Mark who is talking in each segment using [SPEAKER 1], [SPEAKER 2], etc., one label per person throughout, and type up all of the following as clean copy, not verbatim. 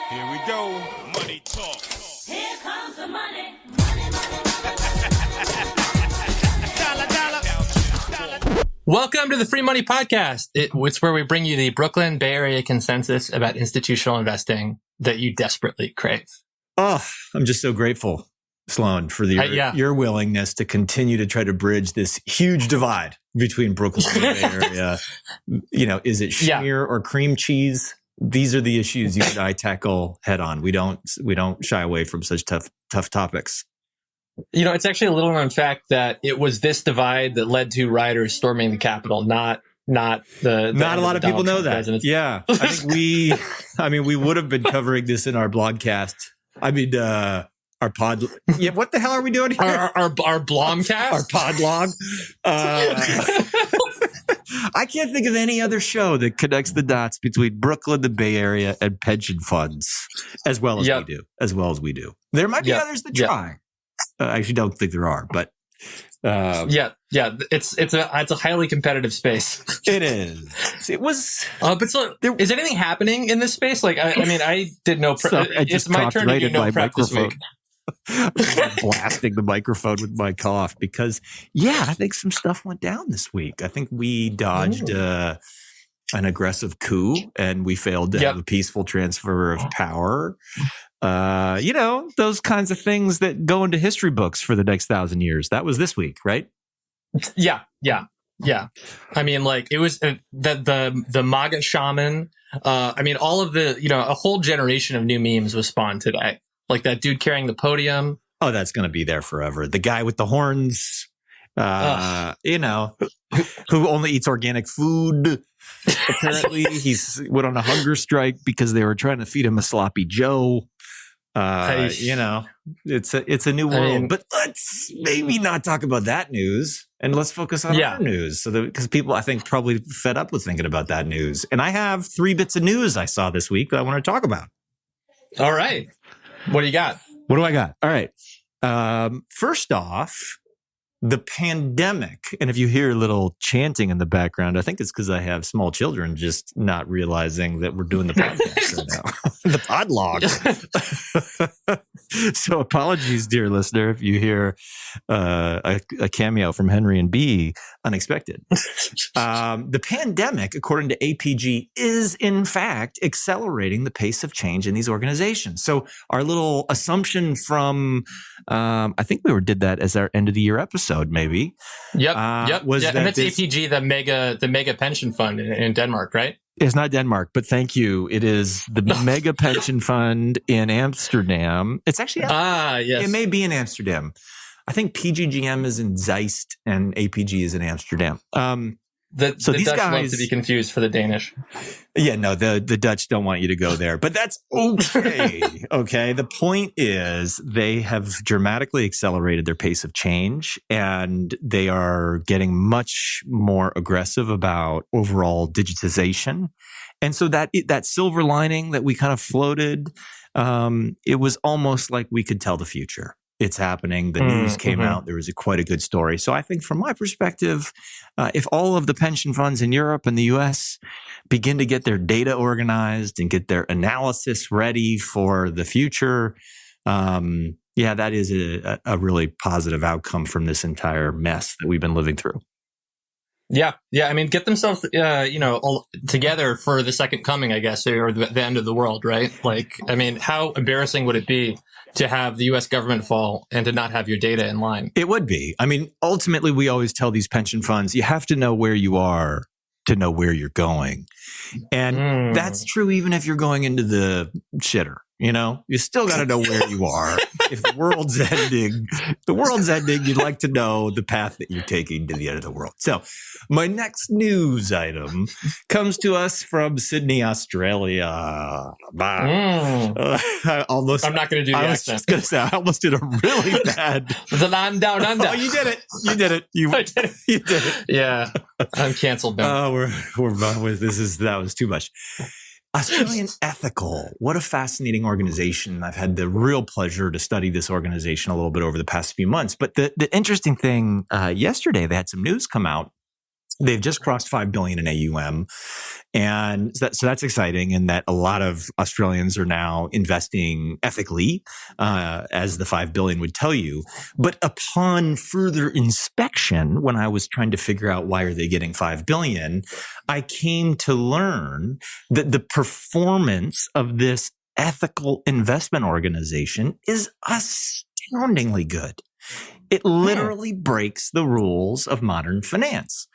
[SPEAKER 1] Here we go. Money talk.
[SPEAKER 2] Here comes the money. Money, money,
[SPEAKER 1] Dollar.
[SPEAKER 3] Welcome to the Free Money Podcast. It's where we bring you the Brooklyn Bay Area consensus about institutional investing that you desperately crave.
[SPEAKER 4] Oh, I'm just so grateful, Sloan, for your willingness to continue to try to bridge this huge divide between Brooklyn and the Bay Area. You know, is it schmear or cream cheese? These are the issues you and I tackle head on. We don't shy away from such tough topics.
[SPEAKER 3] You know, it's actually a little known fact that it was this divide that led to rioters storming the Capitol, not a
[SPEAKER 4] lot of people know that. Yeah. I think we would have been covering this in our blogcast. I mean, our pod. Yeah. What the hell are we doing here?
[SPEAKER 3] Our Blomcast?
[SPEAKER 4] Our podlog. I can't think of any other show that connects the dots between Brooklyn, the Bay Area, and pension funds as well as we do. There might be others that try. I actually don't think there are, but
[SPEAKER 3] it's a highly competitive space.
[SPEAKER 4] It is. It was.
[SPEAKER 3] But so, is anything happening in this space? Like, I did no. It's my turn to do no prep this week.
[SPEAKER 4] Blasting the microphone with my cough because, I think some stuff went down this week. I think we dodged an aggressive coup and we failed to have a peaceful transfer of power. Those kinds of things that go into history books for the next 1,000 years. That was this week, right?
[SPEAKER 3] Yeah. I mean, like it was the MAGA shaman. All of a whole generation of new memes was spawned today. Like that dude carrying the podium.
[SPEAKER 4] Oh, that's going to be there forever. The guy with the horns, who only eats organic food. Apparently, he's went on a hunger strike because they were trying to feed him a sloppy Joe. It's a new world. But let's maybe not talk about that news and let's focus on our news. Because people, I think, probably fed up with thinking about that news. And I have 3 bits of news I saw this week that I want to talk about.
[SPEAKER 3] All right. What do you got?
[SPEAKER 4] What do I got? All right. First off, the pandemic. And if you hear a little chanting in the background, I think it's because I have small children just not realizing that we're doing the podcast right now. The podlog. So apologies, dear listener, if you hear a cameo from Henry and B unexpected. The pandemic, according to APG, is in fact accelerating the pace of change in these organizations. So our little assumption from, I think we did that as our end of the year episode. Maybe.
[SPEAKER 3] Yep. And that's APG, the mega pension fund in Denmark, right?
[SPEAKER 4] It's not Denmark, but thank you. It is the mega pension fund in Amsterdam. It's actually
[SPEAKER 3] yes.
[SPEAKER 4] It may be in Amsterdam. I think PGGM is in Zeist and APG is in Amsterdam.
[SPEAKER 3] The Dutch love to be confused for the Danish.
[SPEAKER 4] Yeah, no, the Dutch don't want you to go there, but that's okay. Okay. The point is they have dramatically accelerated their pace of change and they are getting much more aggressive about overall digitization. And so that silver lining that we kind of floated, it was almost like we could tell the future. It's happening. The news came out. There was quite a good story. So I think from my perspective, if all of the pension funds in Europe and the US begin to get their data organized and get their analysis ready for the future, that is a really positive outcome from this entire mess that we've been living through.
[SPEAKER 3] Yeah. I mean, get themselves, together for the second coming, I guess, or the end of the world, right? Like, I mean, how embarrassing would it be to have the U.S. government fall and to not have your data in line?
[SPEAKER 4] It would be. I mean, ultimately, we always tell these pension funds, you have to know where you are to know where you're going. And that's true even if you're going into the shitter. You still got to know where you are. If the world's ending, you'd like to know the path that you're taking to the end of the world. So my next news item comes to us from Sydney, Australia. I'm
[SPEAKER 3] not going to do the accent.
[SPEAKER 4] I was just going to say, I almost did a really bad.
[SPEAKER 3] The land down under.
[SPEAKER 4] Oh, you did it. You did it. You did it.
[SPEAKER 3] Yeah. I'm canceled now.
[SPEAKER 4] Oh, that was too much. Australian Ethical. What a fascinating organization. I've had the real pleasure to study this organization a little bit over the past few months. But the interesting thing, yesterday they had some news come out They've just crossed 5 billion in AUM. And so that's exciting, in that a lot of Australians are now investing ethically, as the 5 billion would tell you. But upon further inspection, when I was trying to figure out why are they getting 5 billion, I came to learn that the performance of this ethical investment organization is astoundingly good. It literally breaks the rules of modern finance.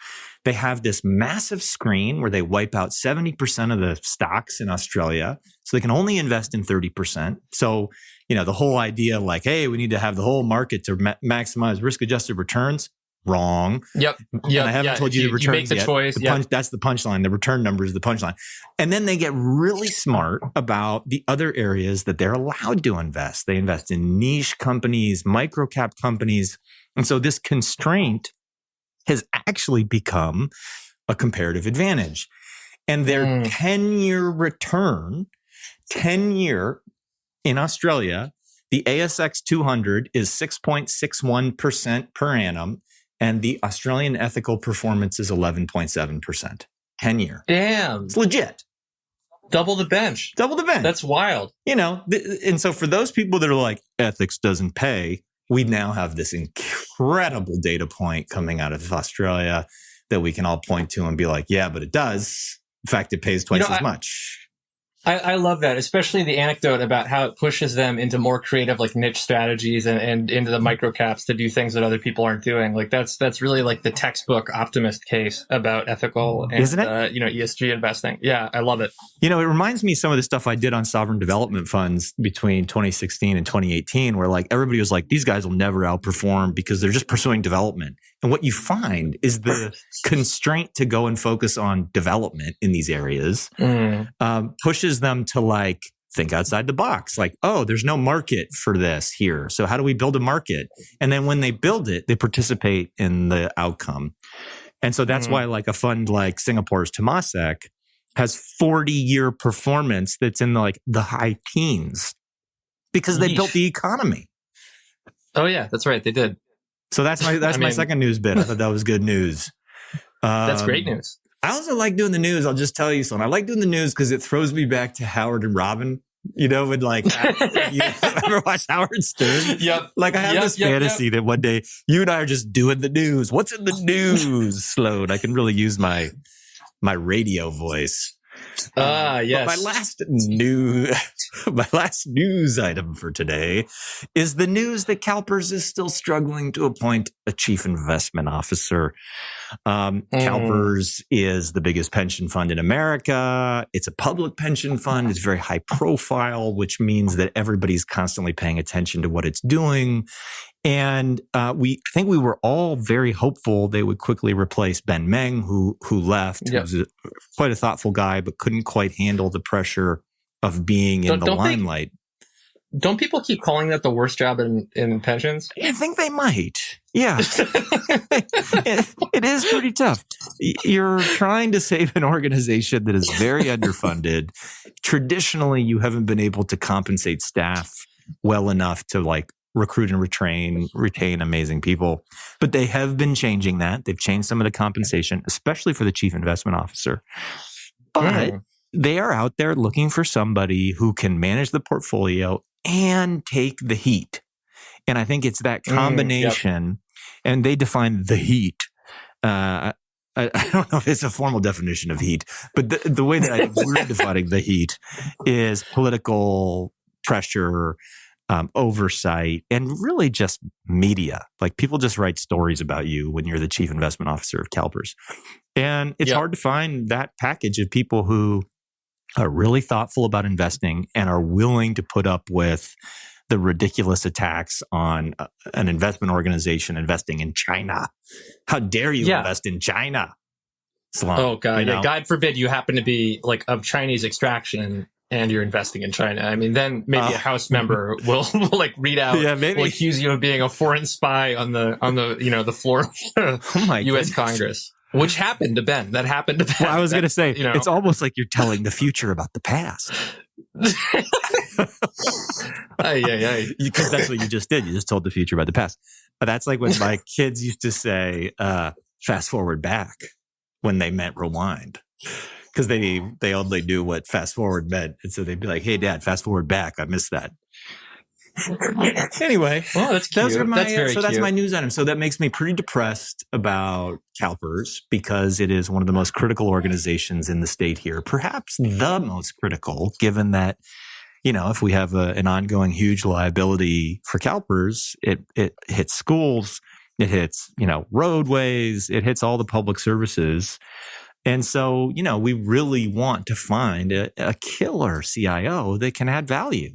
[SPEAKER 4] They have this massive screen where they wipe out 70% of the stocks in Australia. So they can only invest in 30%. So, the whole idea like, hey, we need to have the whole market to maximize risk-adjusted returns. Wrong.
[SPEAKER 3] Yep.
[SPEAKER 4] And I haven't told you the returns
[SPEAKER 3] you make the
[SPEAKER 4] yet.
[SPEAKER 3] choice.
[SPEAKER 4] That's the punchline. The return number is the punchline. And then they get really smart about the other areas that they're allowed to invest. They invest in niche companies, micro-cap companies. And so this constraint has actually become a comparative advantage. And their 10-year return, 10-year in Australia, the ASX 200 is 6.61% per annum. And the Australian ethical performance is 11.7%. 10-year.
[SPEAKER 3] Damn.
[SPEAKER 4] It's legit.
[SPEAKER 3] Double the bench.
[SPEAKER 4] Double the bench.
[SPEAKER 3] That's wild.
[SPEAKER 4] And so for those people that are like, ethics doesn't pay, we now have this incredible data point coming out of Australia that we can all point to and be like, yeah, but it does. In fact, it pays twice as much.
[SPEAKER 3] I love that, especially the anecdote about how it pushes them into more creative, like niche strategies and into the micro caps to do things that other people aren't doing. Like that's really like the textbook optimist case about ethical and,
[SPEAKER 4] isn't it?
[SPEAKER 3] ESG investing. Yeah, I love it.
[SPEAKER 4] It reminds me of some of the stuff I did on sovereign development funds between 2016 and 2018, where like everybody was like, these guys will never outperform because they're just pursuing development. And what you find is the constraint to go and focus on development in these areas pushes them to like think outside the box. Like, oh, there's no market for this here. So how do we build a market? And then when they build it, they participate in the outcome. And so that's why like a fund like Singapore's Temasek has 40-year performance that's in the high teens because they built the economy.
[SPEAKER 3] Oh yeah, that's right. They did.
[SPEAKER 4] So that's my second news bit. I thought that was good news.
[SPEAKER 3] That's great news.
[SPEAKER 4] I also like doing the news. I'll just tell you something. I like doing the news because it throws me back to Howard and Robin. When like, you ever watch Howard Stern?
[SPEAKER 3] Yep.
[SPEAKER 4] Like I have this fantasy that one day you and I are just doing the news. What's in the news, Sloan? I can really use my radio voice.
[SPEAKER 3] Yes.
[SPEAKER 4] My last news item for today is the news that CalPERS is still struggling to appoint a chief investment officer. CalPERS is the biggest pension fund in America. It's a public pension fund. It's very high profile, which means that everybody's constantly paying attention to what it's doing. And we think we were all very hopeful they would quickly replace Ben Meng, who left. Yep. Who was quite a thoughtful guy, but couldn't quite handle the pressure of being in the limelight.
[SPEAKER 3] Don't people keep calling that the worst job in pensions?
[SPEAKER 4] I think they might. Yeah. It is pretty tough. You're trying to save an organization that is very underfunded. Traditionally, you haven't been able to compensate staff well enough to like recruit and retain amazing people. But they have been changing that. They've changed some of the compensation, especially for the chief investment officer. But they are out there looking for somebody who can manage the portfolio and take the heat. And I think it's that combination. And they define the heat. I don't know if it's a formal definition of heat, but the way that we're defining the heat is political pressure, oversight, and really just media. Like people just write stories about you when you're the chief investment officer of CalPERS. And it's hard to find that package of people who are really thoughtful about investing and are willing to put up with the ridiculous attacks on an investment organization investing in China. How dare you invest in China? Slum,
[SPEAKER 3] oh, God. God forbid you happen to be like of Chinese extraction and you're investing in China. I mean, then maybe a House member will like read out, will accuse you of being a foreign spy on the floor of U.S. Congress. Which happened to Ben. That happened to Ben.
[SPEAKER 4] Well, I was going to say, it's almost like you're telling the future about the past. Because that's what you just did. You just told the future about the past. But that's like when my kids used to say, fast forward back. when they meant rewind. Because they only knew what fast forward meant. And so they'd be like, hey, Dad, fast forward back. I missed that. Anyway,
[SPEAKER 3] Well, that's cute.
[SPEAKER 4] those are my,
[SPEAKER 3] That's very
[SPEAKER 4] so that's
[SPEAKER 3] cute.
[SPEAKER 4] my news item. So that makes me pretty depressed about CalPERS because it is one of the most critical organizations in the state here, perhaps the most critical, given that, if we have an ongoing huge liability for CalPERS, it hits schools, it hits, roadways, it hits all the public services. And so, we really want to find a killer CIO that can add value.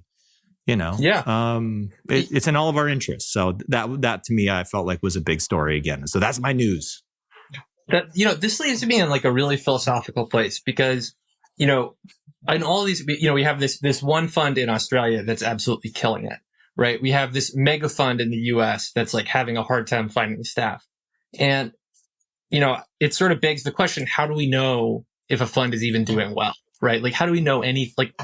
[SPEAKER 3] Yeah.
[SPEAKER 4] It's in all of our interests. So that to me, I felt like was a big story again. So that's my news.
[SPEAKER 3] That this leads me in like a really philosophical place because in all these we have this one fund in Australia that's absolutely killing it, right? We have this mega fund in the US that's like having a hard time finding staff, and it sort of begs the question: how do we know if a fund is even doing well, right? Like, how do we know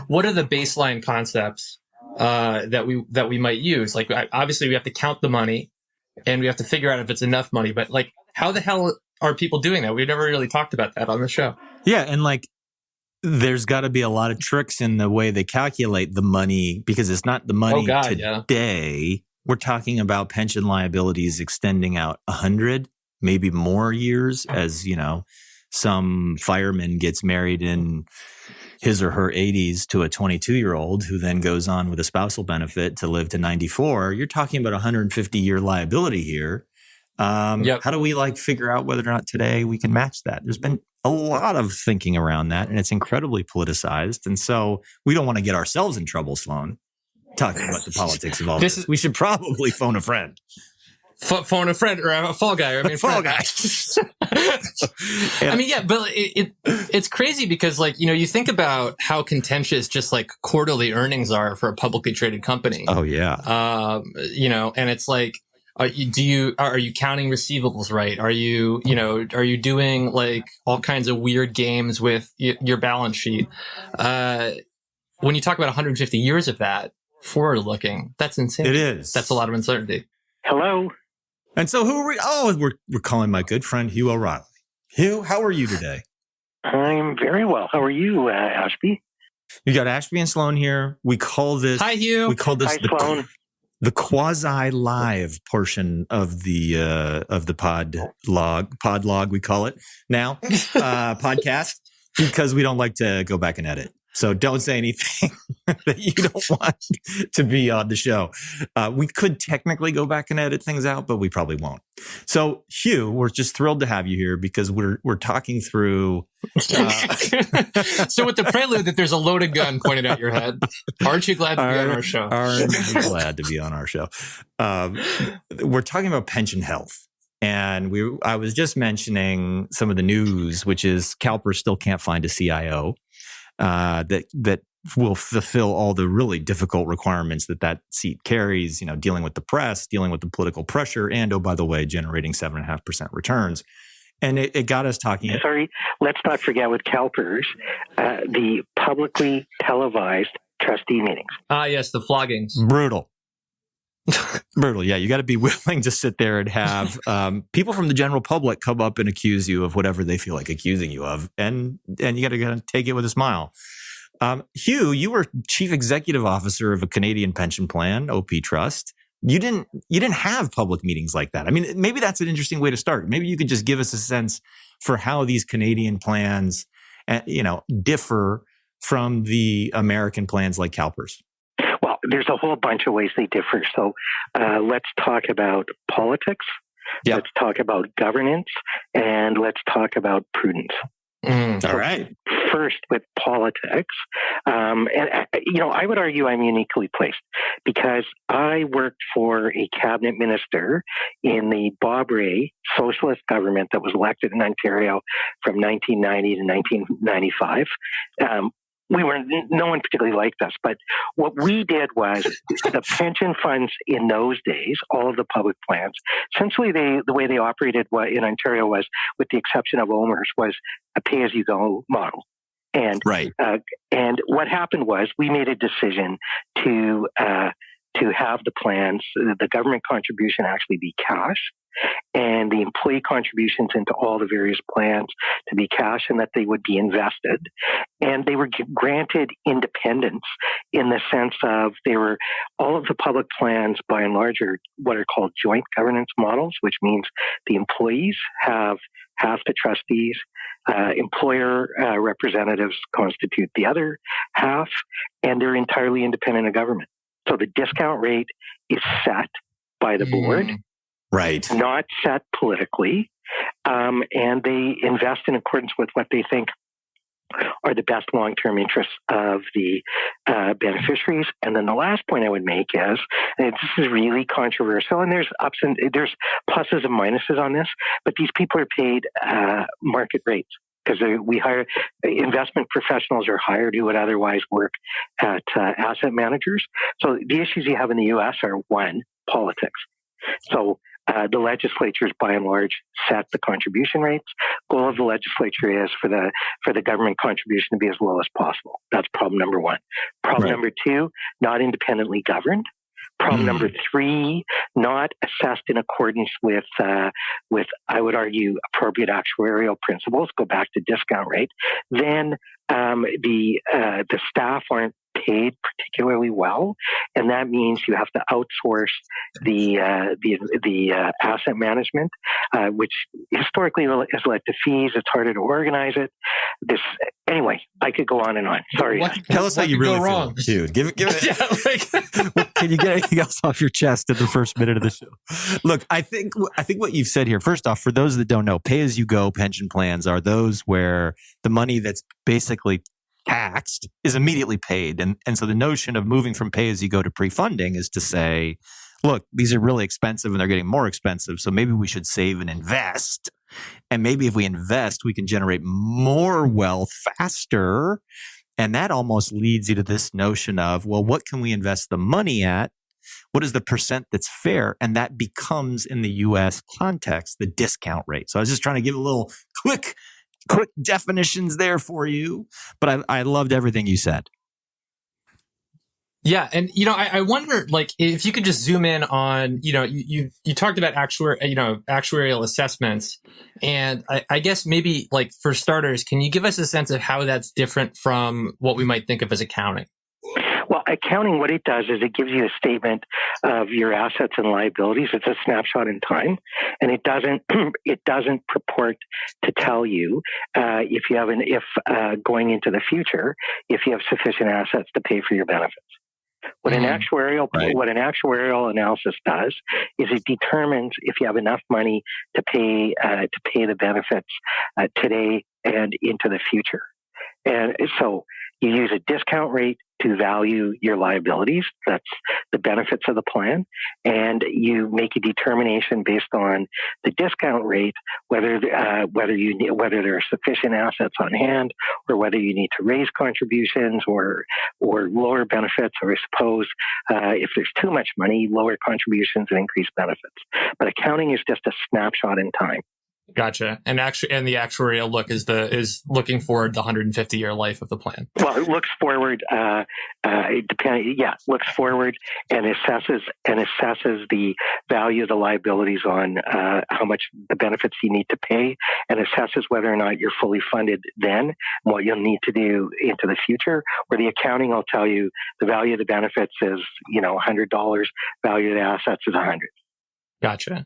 [SPEAKER 3] what are the baseline concepts that we might use? Like, obviously we have to count the money and we have to figure out if it's enough money, but like, how the hell are people doing that? We've never really talked about that on the show.
[SPEAKER 4] Yeah. And like, there's got to be a lot of tricks in the way they calculate the money because it's not the money today. Yeah. We're talking about pension liabilities extending out 100, maybe more years as, some fireman gets married in his or her 80s to a 22-year-old who then goes on with a spousal benefit to live to 94. You're talking about 150-year liability here.
[SPEAKER 3] Yep.
[SPEAKER 4] How do we figure out whether or not today we can match that? There's been a lot of thinking around that, and it's incredibly politicized. And so we don't want to get ourselves in trouble, Sloan, talking about the politics of all this. We should probably phone a friend.
[SPEAKER 3] Phone a friend or a fall guy.
[SPEAKER 4] Fall guy.
[SPEAKER 3] Yeah. But it's crazy because you think about how contentious just like quarterly earnings are for a publicly traded company.
[SPEAKER 4] Oh yeah.
[SPEAKER 3] And it's like, are you counting receivables right? Are you doing like all kinds of weird games with your balance sheet? When you talk about 150 years of that forward looking, that's insane.
[SPEAKER 4] It is.
[SPEAKER 3] That's a lot of uncertainty.
[SPEAKER 5] Hello.
[SPEAKER 4] And so who are we? Oh, we're calling my good friend Hugh O'Reilly. Hugh, how are you today?
[SPEAKER 5] I'm very well. How are you, Ashby?
[SPEAKER 4] You got Ashby and Sloan here. We call this.
[SPEAKER 3] Hi, Hugh.
[SPEAKER 4] We call this
[SPEAKER 5] Hi,
[SPEAKER 4] the quasi-live portion of the pod log. We call it now podcast because we don't like to go back and edit. So don't say anything that you don't want to be on the show. We could technically go back and edit things out, but we probably won't. So Hugh, we're just thrilled to have you here because we're talking through.
[SPEAKER 3] So with the prelude that there's a loaded gun pointed at your head, aren't you glad to be on our show?
[SPEAKER 4] Aren't you glad to be on our show? We're talking about pension health. And I was just mentioning some of the news, which is CalPERS still can't find a CIO. That will fulfill all the really difficult requirements that seat carries, dealing with the press, dealing with the political pressure, and, oh, by the way, generating 7.5% returns. And it got us talking.
[SPEAKER 5] Sorry, let's not forget with CalPERS, the publicly televised trustee meetings.
[SPEAKER 3] Yes, the floggings.
[SPEAKER 4] Brutal. Brutal. Yeah, you got to be willing to sit there and have people from the general public come up and accuse you of whatever they feel like accusing you of, and you got to take it with a smile. Hugh, you were chief executive officer of a Canadian pension plan, OPTrust. You didn't have public meetings like that. I mean, maybe that's an interesting way to start. Maybe you could just give us a sense for how these Canadian plans, differ from the American plans like CalPERS.
[SPEAKER 5] Well, there's a whole bunch of ways they differ. So let's talk about politics.
[SPEAKER 4] Yep.
[SPEAKER 5] Let's talk about governance, and let's talk about prudence.
[SPEAKER 4] All right.
[SPEAKER 5] First, with politics, I would argue I'm uniquely placed because I worked for a cabinet minister in the Bob Rae socialist government that was elected in Ontario from 1990 to 1995. No one particularly liked us, but what we did was the pension funds in those days, all of the public plans, essentially the way they operated in Ontario was, with the exception of OMERS, was a pay-as-you-go model. And
[SPEAKER 4] right.
[SPEAKER 5] And what happened was we made a decision to have the plans, the government contribution actually be cash. and the employee contributions into all the various plans to be cash and that they would be invested. And they were granted independence in the sense of all of the public plans by and large are what are called joint governance models, which means the employees have half the trustees, employer representatives constitute the other half, and they're entirely independent of government. So the discount rate is set by the board,
[SPEAKER 4] right?
[SPEAKER 5] Not set politically, and they invest in accordance with what they think are the best long-term interests of the beneficiaries. And then the last point I would make is, and this is really controversial, and there's pluses and minuses on this, but these people are paid market rates because we hire investment professionals are hired who would otherwise work at asset managers. So the issues you have in the U.S. are one, politics. So the legislatures, by and large, set the contribution rates. Goal of the legislature is for the government contribution to be as low as possible. That's problem number one. Problem number two, not independently governed. Problem number three, not assessed in accordance with I would argue appropriate actuarial principles. Go back to discount rate. Then the staff aren't paid particularly well, and that means you have to outsource the asset management, which historically has led to fees. It's harder to organize it. Anyway, I could go on and on. Sorry.
[SPEAKER 4] Tell us how you really feel, dude. Give it. Can you get anything else off your chest in the first minute of the show? Look, I think what you've said here. First off, for those that don't know, pay-as-you-go pension plans are those where the money that's basically taxed is immediately paid. And so the notion of moving from pay-as-you-go to pre-funding is to say, look, these are really expensive and they're getting more expensive. So maybe we should save and invest. And maybe if we invest, we can generate more wealth faster. And that almost leads you to this notion of, well, what can we invest the money at? What is the percent that's fair? And that becomes, in the U.S. context, the discount rate. So I was just trying to give a little quick definitions there for you, but I loved everything you said.
[SPEAKER 3] Yeah, and I wonder, like, if you could just zoom in on, you talked about actuarial assessments, and I guess maybe, like, for starters, can you give us a sense of how that's different from what we might think of as accounting?
[SPEAKER 5] Well, accounting, what it does is it gives you a statement of your assets and liabilities. It's a snapshot in time, and it doesn't purport to tell you if going into the future, if you have sufficient assets to pay for your benefits. What an actuarial analysis does is it determines if you have enough money to pay the benefits today and into the future. And so you use a discount rate to value your liabilities. That's the benefits of the plan. And you make a determination based on the discount rate, whether there are sufficient assets on hand, or whether you need to raise contributions or lower benefits, or I suppose if there's too much money, lower contributions and increase benefits. But accounting is just a snapshot in time.
[SPEAKER 3] Gotcha. And the actuarial look is looking forward the 150-year life of the plan.
[SPEAKER 5] Well, it looks forward. Looks forward and assesses the value of the liabilities on how much the benefits you need to pay, and assesses whether or not you're fully funded then, what you'll need to do into the future. Where the accounting will tell you the value of the benefits is $100, value of the assets is $100.
[SPEAKER 3] Gotcha.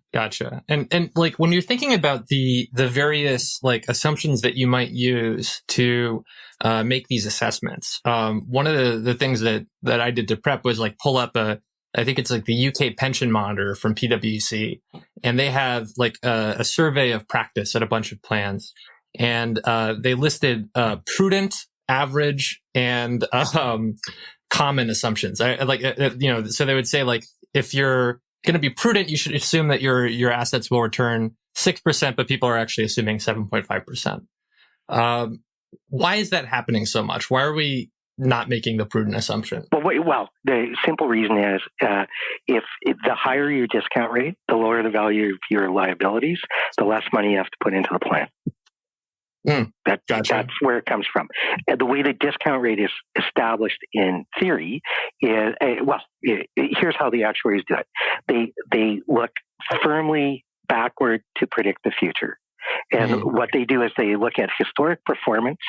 [SPEAKER 3] And like, when you're thinking about the various, like, assumptions that you might use to make these assessments, one of the things that I did to prep was, like, pull up I think it's like the UK Pension Monitor from PwC, and they have, like, a survey of practice at a bunch of plans, and they listed prudent, average, and common assumptions. So they would say, like, if you're going to be prudent, you should assume that your assets will return 6%, but people are actually assuming 7.5%. Why is that happening so much? Why are we not making the prudent assumption?
[SPEAKER 5] Well, the simple reason is if the higher your discount rate, the lower the value of your liabilities, the less money you have to put into the plan.
[SPEAKER 3] Gotcha.
[SPEAKER 5] That's where it comes from. And the way the discount rate is established in theory is, here's how the actuaries do it. They look firmly backward to predict the future. And what they do is they look at historic performance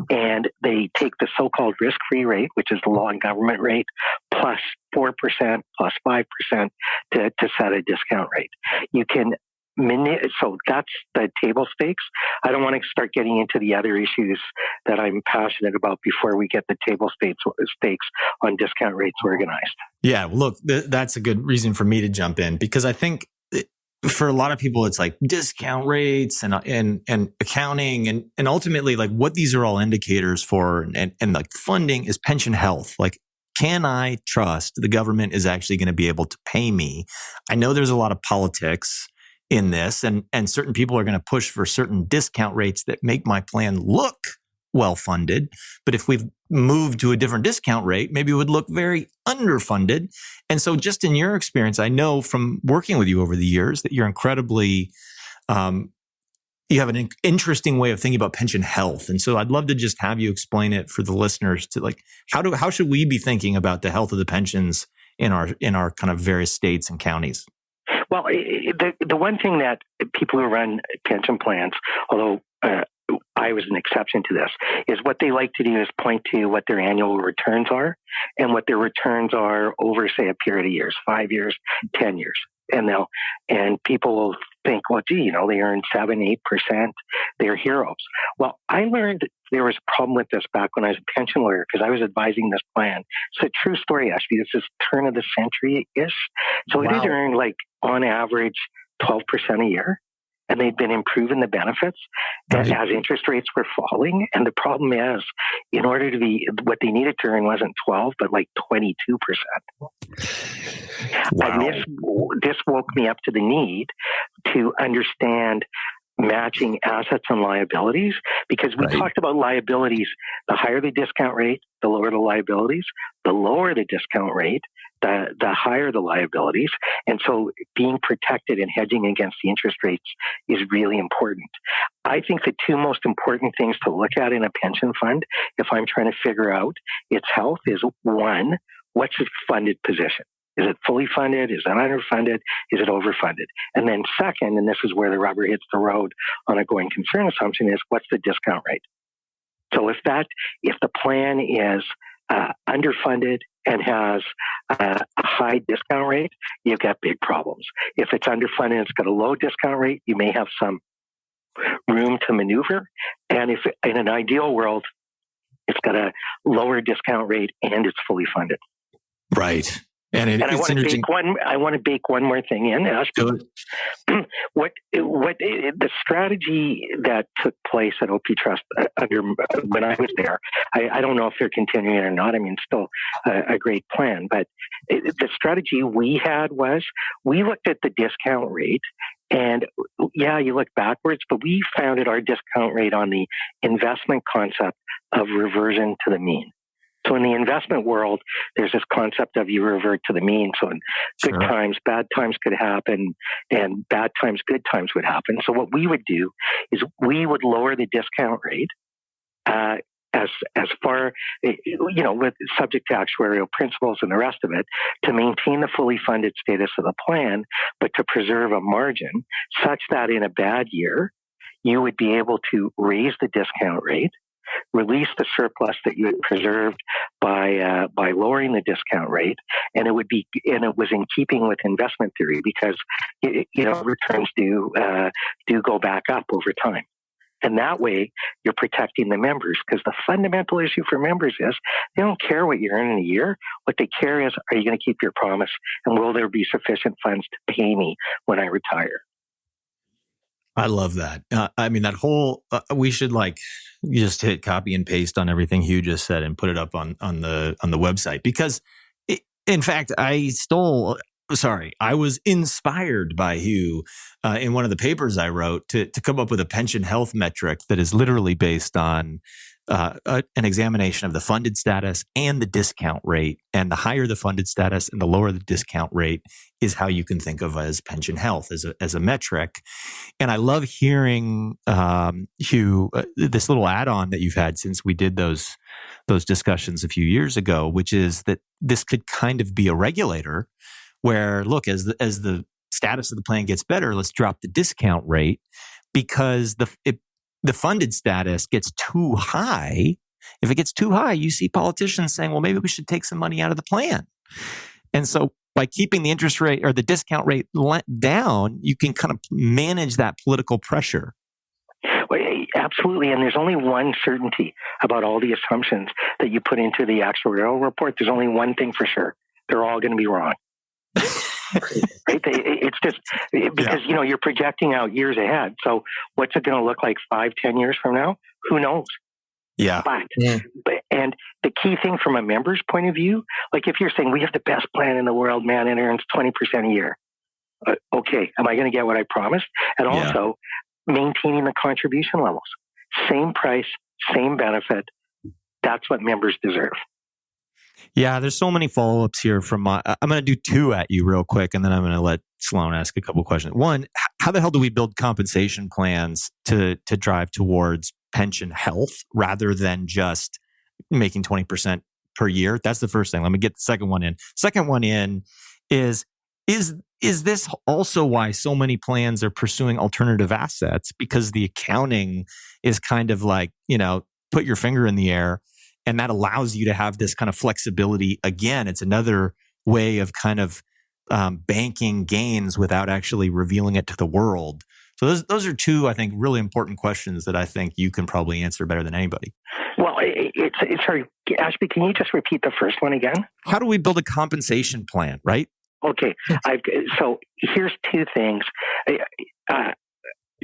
[SPEAKER 5] and they take the so-called risk-free rate, which is the law and government rate, plus 4%, plus 5% to set a discount rate. You can so that's the table stakes. I don't want to start getting into the other issues that I'm passionate about before we get the table stakes on discount rates organized.
[SPEAKER 4] Yeah, well, look, that's a good reason for me to jump in, because I think for a lot of people, it's like discount rates and accounting and ultimately like what these are all indicators for and like funding is pension health. Like, can I trust the government is actually going to be able to pay me? I know there's a lot of politics in this and certain people are going to push for certain discount rates that make my plan look well funded. But if we move to a different discount rate, maybe it would look very underfunded. And so just in your experience, I know from working with you over the years that you're incredibly, you have an interesting way of thinking about pension health. And so I'd love to just have you explain it for the listeners to like, how should we be thinking about the health of the pensions in our kind of various states and counties?
[SPEAKER 5] Well, the one thing that people who run pension plans, although I was an exception to this, is what they like to do is point to what their annual returns are and what their returns are over, say, a period of years, 5 years, 10 years. And people will think, well, gee, they earn 7-8%. They're heroes. Well, I learned there was a problem with this back when I was a pension lawyer because I was advising this plan. It's a true story, actually. This is turn of the century-ish. So It had earned on average 12% a year. And they'd been improving the benefits as interest rates were falling. And the problem is, in order to be, what they needed to earn wasn't 12, but 22%.
[SPEAKER 4] Wow.
[SPEAKER 5] And this woke me up to the need to understand matching assets and liabilities, because we talked about liabilities. The higher the discount rate, the lower the liabilities. The lower the discount rate, the higher the liabilities. And so being protected and hedging against the interest rates is really important. I think the two most important things to look at in a pension fund, if I'm trying to figure out its health, is one, what's its funded position? Is it fully funded? Is it underfunded? Is it overfunded? And then second, and this is where the rubber hits the road on a going concern assumption, is what's the discount rate? So if the plan is underfunded and has a high discount rate, you've got big problems. If it's underfunded and it's got a low discount rate, you may have some room to maneuver. And if in an ideal world, it's got a lower discount rate and it's fully funded.
[SPEAKER 4] Right. And
[SPEAKER 5] I want to bake one more thing in. What the strategy that took place at OPTrust when I was there, I don't know if they're continuing or not. I mean, still a great plan, but the strategy we had was we looked at the discount rate. And you look backwards, but we founded our discount rate on the investment concept of reversion to the mean. So in the investment world, there's this concept of you revert to the mean. So in good times, bad times could happen, and bad times, good times would happen. So what we would do is we would lower the discount rate as far, with subject to actuarial principles and the rest of it, to maintain the fully funded status of the plan, but to preserve a margin such that in a bad year, you would be able to raise the discount rate, release the surplus that you had preserved by lowering the discount rate, and it was in keeping with investment theory because returns do go back up over time, and that way you're protecting the members, because the fundamental issue for members is they don't care what you earn in a year. What they care is, are you going to keep your promise, and will there be sufficient funds to pay me when I retire?
[SPEAKER 4] I love that. I mean, that whole, we should just hit copy and paste on everything Hugh just said and put it up on the website, because in fact, I was inspired by Hugh in one of the papers I wrote to come up with a pension health metric that is literally based on an examination of the funded status and the discount rate. And the higher the funded status and the lower the discount rate is how you can think of as pension health as a metric. And I love hearing, Hugh, this little add-on that you've had since we did those discussions a few years ago, which is that this could kind of be a regulator where, look, as the status of the plan gets better, let's drop the discount rate because the funded status gets too high. If it gets too high, you see politicians saying, well, maybe we should take some money out of the plan. And so by keeping the interest rate or the discount rate down, you can kind of manage that political pressure.
[SPEAKER 5] Well, absolutely. And there's only one certainty about all the assumptions that you put into the actuarial report. There's only one thing for sure. They're all going to be wrong. Right? It's just because, you're projecting out years ahead. So what's it going to look like 5-10 years from now? Who knows?
[SPEAKER 4] Yeah.
[SPEAKER 5] And the key thing from a member's point of view, like if you're saying we have the best plan in the world, man, it earns 20% a year. Okay, am I going to get what I promised? And also maintaining the contribution levels. Same price, same benefit. That's what members deserve.
[SPEAKER 4] Yeah, there's so many follow-ups here from I'm going to do two at you real quick, and then I'm going to let Sloan ask a couple questions. One, how the hell do we build compensation plans to drive towards pension health rather than just making 20% per year? That's the first thing. Let me get the second one in. Second one in is this also why so many plans are pursuing alternative assets? Because the accounting is kind of like, put your finger in the air. And that allows you to have this kind of flexibility. Again, it's another way of kind of banking gains without actually revealing it to the world. So those are two, I think, really important questions that I think you can probably answer better than anybody.
[SPEAKER 5] Well, sorry, Ashby, can you just repeat the first one again?
[SPEAKER 4] How do we build a compensation plan, right?
[SPEAKER 5] Okay, so here's two things.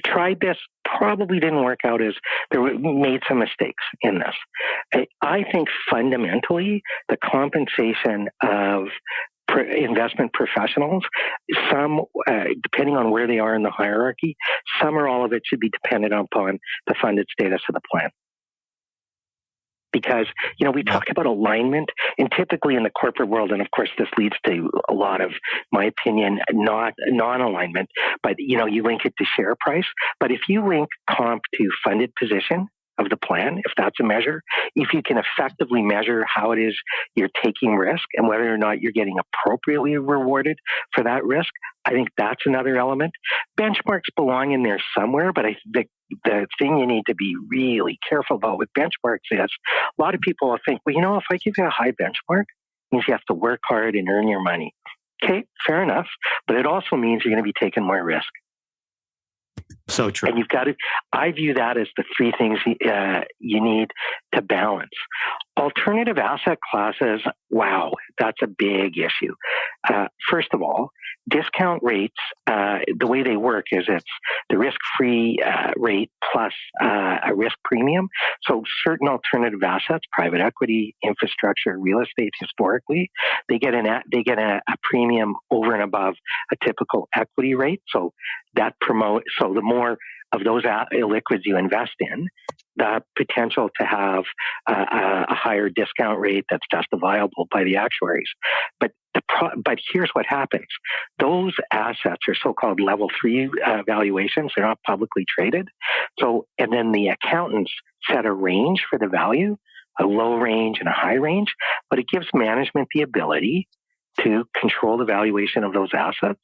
[SPEAKER 5] Tried this, probably didn't work out as made some mistakes in this. I think fundamentally the compensation of investment professionals, some, depending on where they are in the hierarchy, some or all of it should be dependent upon the funded status of the plan. Because, we talk about alignment, and typically in the corporate world, and of course this leads to a lot of, my opinion, non-alignment, but, you link it to share price. But if you link comp to funded position of the plan, if that's a measure, if you can effectively measure how it is you're taking risk and whether or not you're getting appropriately rewarded for that risk, I think that's another element. Benchmarks belong in there somewhere, but I think the thing you need to be really careful about with benchmarks is a lot of people will think, well, if I give you a high benchmark, it means you have to work hard and earn your money. Okay, fair enough. But it also means you're going to be taking more risk.
[SPEAKER 4] So true.
[SPEAKER 5] And you've got to, I view that as the three things you need to balance. Alternative asset classes, wow, that's a big issue. First of all, discount rates, the way they work is it's the risk-free rate plus a risk premium. So certain alternative assets, private equity, infrastructure, real estate, historically, they get a premium over and above a typical equity rate. So that so the more of those illiquids you invest in, the potential to have a higher discount rate that's justifiable by the actuaries. But here's what happens. Those assets are so-called level 3 valuations. They're not publicly traded. And then the accountants set a range for the value, a low range and a high range, but it gives management the ability to control the valuation of those assets.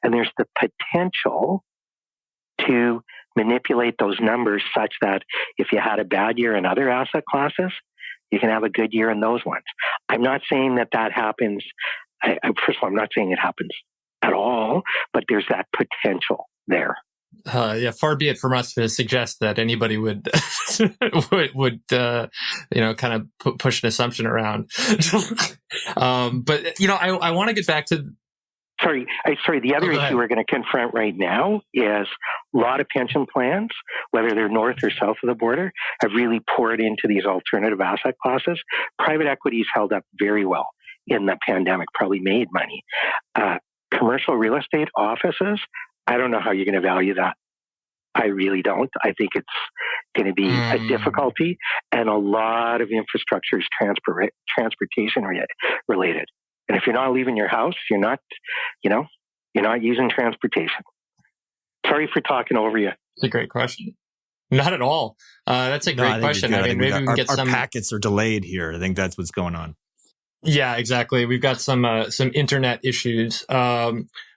[SPEAKER 5] And there's the potential to manipulate those numbers such that if you had a bad year in other asset classes, you can have a good year in those ones. I'm not saying that happens. First of all, I'm not saying it happens at all, but there's that potential there.
[SPEAKER 3] Far be it from us to suggest that anybody would kind of push an assumption around. But I want to get back to.
[SPEAKER 5] Sorry. The other issue we're going to confront right now is a lot of pension plans, whether they're north or south of the border, have really poured into these alternative asset classes. Private equity's held up very well in the pandemic, probably made money. Commercial real estate offices, I don't know how you're going to value that. I really don't. I think it's going to be a difficulty, and a lot of infrastructure is transportation related. And if you're not leaving your house, you're not using transportation. Sorry for talking over you.
[SPEAKER 3] It's a great question. Not at all. That's a great question. I mean, maybe we can get some
[SPEAKER 4] packets are delayed here. I think that's what's going on.
[SPEAKER 3] Yeah, exactly. We've got some internet issues.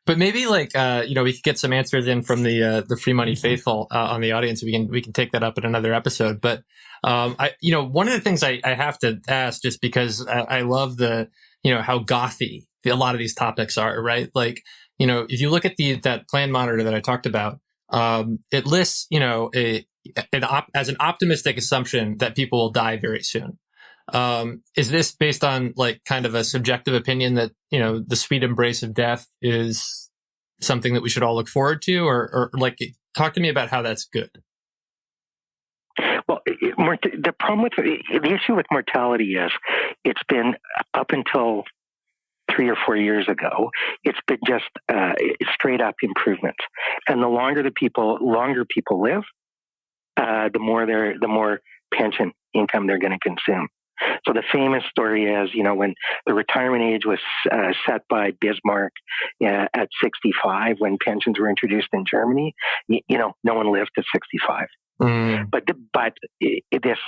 [SPEAKER 3] But maybe like we could get some answers in from the free money faithful on the audience. We can take that up in another episode. But one of the things I have to ask, just because I love the how gothy a lot of these topics are, right? Like if you look at that plan monitor that I talked about, it lists as an optimistic assumption that people will die very soon. Is this based on like kind of a subjective opinion that, the sweet embrace of death is something that we should all look forward to, or like talk to me about how that's good?
[SPEAKER 5] Well, the problem with the issue with mortality is it's been up until 3 or 4 years ago, it's been just straight up improvements. And the longer people live, the more pension income they're going to consume. So the famous story is, when the retirement age was set by Bismarck at 65, when pensions were introduced in Germany, no one lived to 65. Mm. But this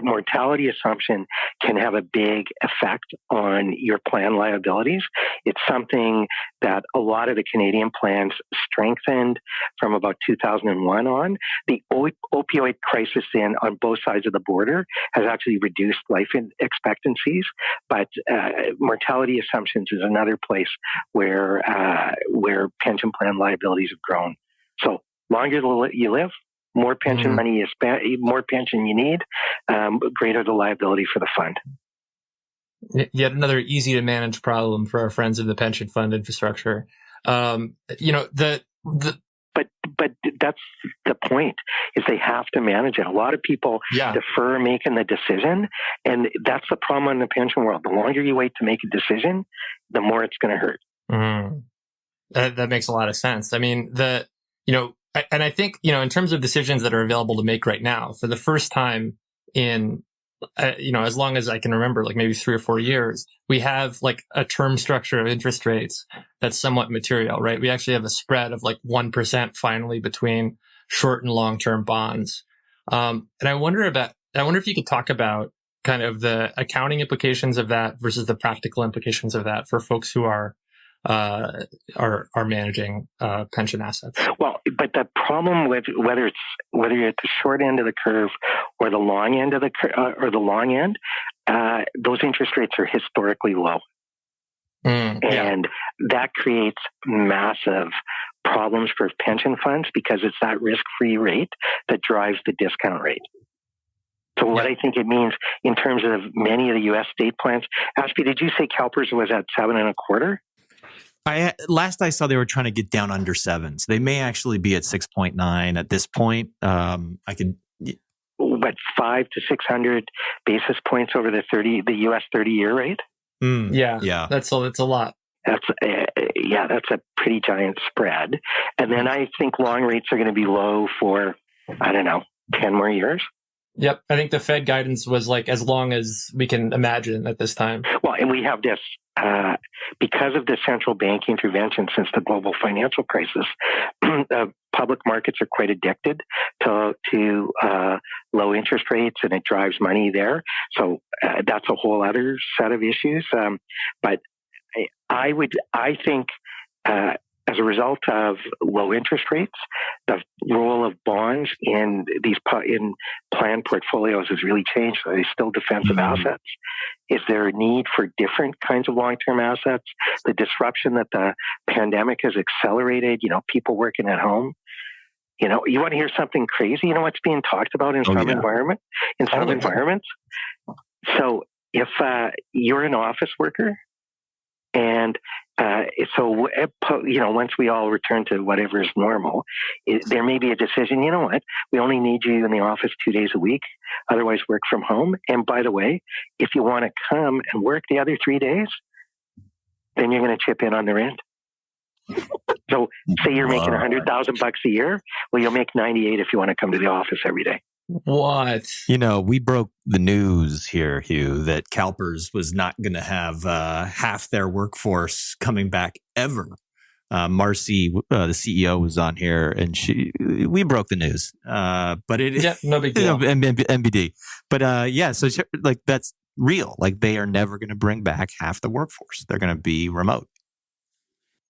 [SPEAKER 5] mortality assumption can have a big effect on your plan liabilities. It's something that a lot of the Canadian plans strengthened from about 2001 on. The opioid crisis on both sides of the border has actually reduced life expectancies, but mortality assumptions is another place where pension plan liabilities have grown. So longer you live, more pension money you spend, more pension you need, greater the liability for the fund.
[SPEAKER 3] Yet another easy to manage problem for our friends in the pension fund infrastructure. But
[SPEAKER 5] that's the point, is they have to manage it. A lot of people defer making the decision, and that's the problem in the pension world. The longer you wait to make a decision, the more it's going to hurt.
[SPEAKER 3] That makes a lot of sense. I mean, and I think, in terms of decisions that are available to make right now, for the first time in, as long as I can remember, like maybe 3 or 4 years, we have like a term structure of interest rates that's somewhat material, right? We actually have a spread of like 1% finally between short and long-term bonds. And I wonder if you could talk about kind of the accounting implications of that versus the practical implications of that for folks who are managing pension assets.
[SPEAKER 5] Well, but the problem with whether you're at the short end of the curve or the long end of the those interest rates are historically low, and that creates massive problems for pension funds because it's that risk-free rate that drives the discount rate. So what I think it means in terms of many of the U.S. state plans, Ashby, did you say CalPERS was at 7.25%?
[SPEAKER 4] Last I saw, they were trying to get down under 7s. They may actually be at 6.9 at this point.
[SPEAKER 5] What, 500 to 600 basis points over the U.S. 30-year rate?
[SPEAKER 3] Yeah. That's a lot.
[SPEAKER 5] That's a pretty giant spread. And then I think long rates are going to be low for 10 more years.
[SPEAKER 3] Yep. I think the Fed guidance was like as long as we can imagine at this time.
[SPEAKER 5] Well, and we have this, because of the central bank intervention since the global financial crisis, public markets are quite addicted to low interest rates, and it drives money there. So that's a whole other set of issues. But I think as a result of low interest rates, the role of bonds in planned portfolios has really changed. Are they still defensive assets? Is there a need for different kinds of long-term assets? The disruption that the pandemic has accelerated, people working at home. You want to hear something crazy? You know what's being talked about in some environments? So if you're an office worker, and once we all return to whatever is normal, there may be a decision, we only need you in the office 2 days a week, otherwise work from home. And by the way, if you want to come and work the other 3 days, then you're going to chip in on the rent. So say you're making $100,000 a year, well, you'll make 98 if you want to come to the office every day.
[SPEAKER 3] What?
[SPEAKER 4] We broke the news here, Hugh, that CalPERS was not going to have half their workforce coming back ever. Marcy, the CEO, was on here, and we broke the news. But
[SPEAKER 3] no big deal.
[SPEAKER 4] MBD. But so like that's real. Like they are never going to bring back half the workforce. They're going to be remote.